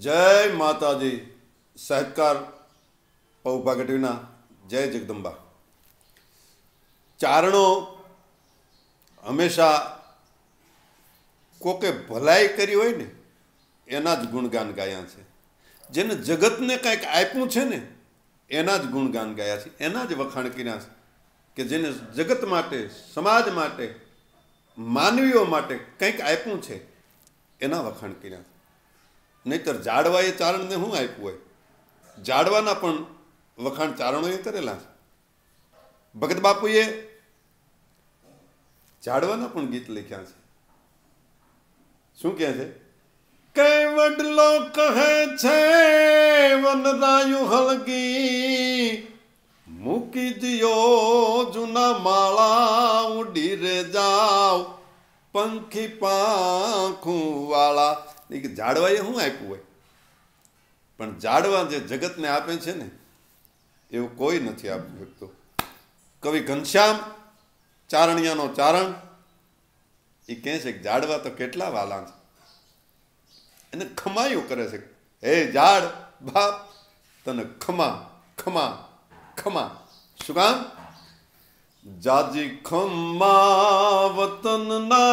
जय माताजी। साहित्यकार पौभा गढ़वीना जय जगदंबा। चारणों हमेशा कोके भलाई करी होय ने एना ज गुणगान गाया छे। जेने जगत ने कंईक आप्युं छे ने एना ज गुणगान गाया छे, एना ज वखाण कर्या छे के जेने जगत माटे, समाज माटे, मानवीओ माटे कंईक आप्युं छे एना वखाण कर्या छे। नहींतर जाड़वाए चारण ने शुं आप्युं होय? जाड़वाना पण वखाण चारणोए करेला छे। भगत बापुए जाड़वाना पण गीत लख्या छे। शुं कहे छे? कई वडलो कहे छे वनरायु हलगी, मूकी दियो जूना माळा उडी रे जाओ पंखी पाखू वाला। जाड़वाए शुं आप्युं होय? पण जाड़वा जे जगत ने आपे छे ने एवुं कोई नथी आपी शकतो। कवि घनश्याम चारणियानो चारण ए कहे छे के जाड़वा तो केटला वाला छे, એને ખમાયું કરે છે। હે જાડ બાપ તને ખમા ખમા ખમા। શું કામ? જાજી ખમા વતનના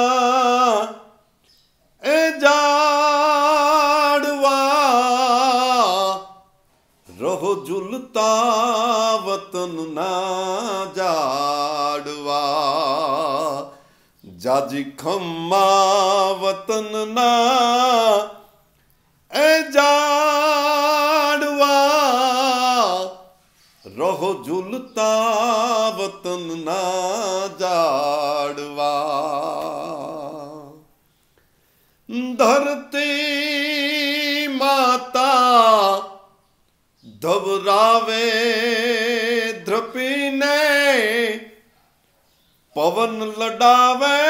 એ જાડવા રહો ઝૂલતા વતનના જાડવા। જાજી ખમા વતનના ए जाड़वा रहो झूलता वतन ना जाड़वा। धरती माता धवरावे ध्रपी ने, पवन लडावे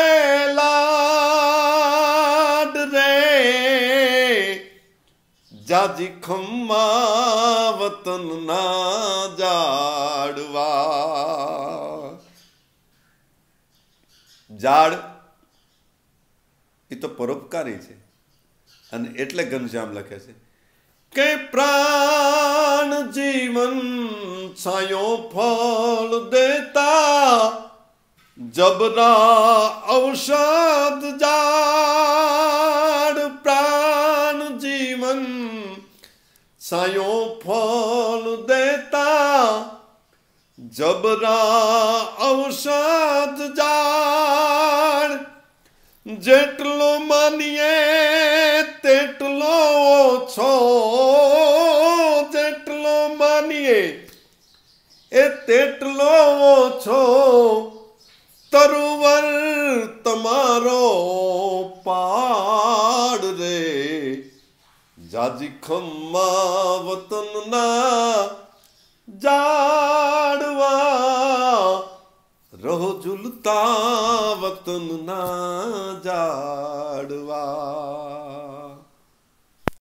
लाड रे। जाजी खम्मा वतन ना जाड़वा। जाड़ ये तो परोपकारी है अने एटले घनश्याम लखे छे के प्राण जीवन छायो फल देता, जबरा औषध जाड़। प्राण जीवन सायो फल देता, जबरा औषध जाड़। जेटलो मानिए तेटलो ओछो, जेटलो मानिए ए तेटलो ओछो। तरुवर तमारो पाड़ रे। जाजी खम्मा वतन ना जाड़वा रहो झूलता वतन ना जाड़वा।